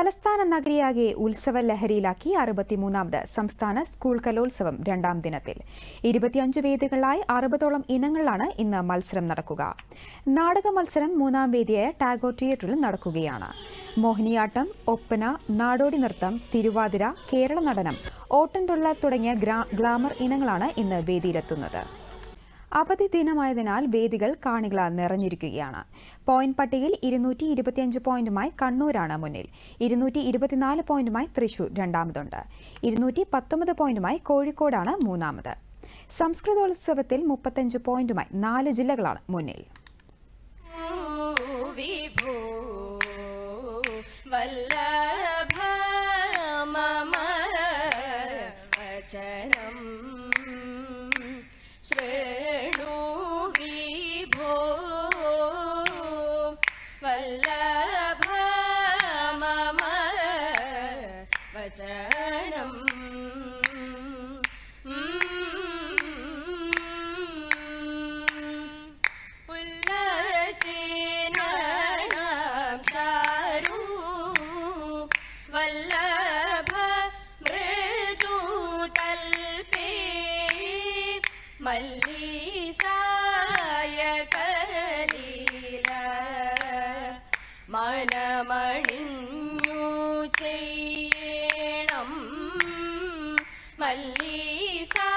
തലസ്ഥാന നഗരിയാകെ ഉത്സവ ലഹരിയിലാക്കി 63ാമത് സംസ്ഥാന സ്കൂൾ കലോത്സവം രണ്ടാം ദിനത്തിൽ 25 വേദികളിലായി 60ഓളം ഇനങ്ങളിലാണ് ഇന്ന് മത്സരം നടക്കുക. നാടക മത്സരം മൂന്നാം വേദിയായ ടാഗോർ തിയേറ്ററിൽ നടക്കുകയാണ്. മോഹിനിയാട്ടം, ഒപ്പന, നാടോടി നൃത്തം, തിരുവാതിര, കേരള നടനം, ഓട്ടംതുള്ളൽ തുടങ്ങിയ ഗ്ലാമർ ഇനങ്ങളാണ് ഇന്ന് വേദിയിലെത്തുന്നത്. അവധി ദിനമായതിനാൽ വേദികൾ കാണികളാൽ നിറഞ്ഞിരിക്കുകയാണ്. പോയിന്റ് പട്ടികയിൽ 225 പോയിന്റുമായി കണ്ണൂരാണ് മുന്നിൽ. 224 പോയിന്റുമായി തൃശൂർ രണ്ടാമതുണ്ട്. 219 പോയിന്റുമായി കോഴിക്കോടാണ് മൂന്നാമത്. സംസ്കൃതോത്സവത്തിൽ 35 പോയിന്റുമായി 4 ജില്ലകളാണ് മുന്നിൽ. മനമണിഞ്ഞു ചെയ്യണം മല്ലീസായ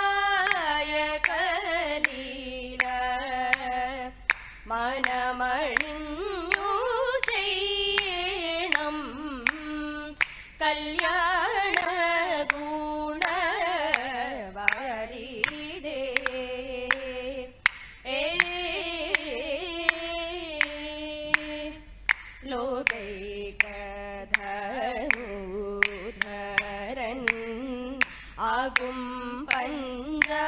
കലീല മനമണിഞ്ഞു ചെയ്യണം കല്യാണ ഗുണവരിതേ ലോകൈകധനുധരൻ ആകും പഞ്ചസായകൻ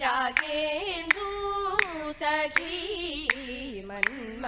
രാഗേന്ദു സഖി മന്മ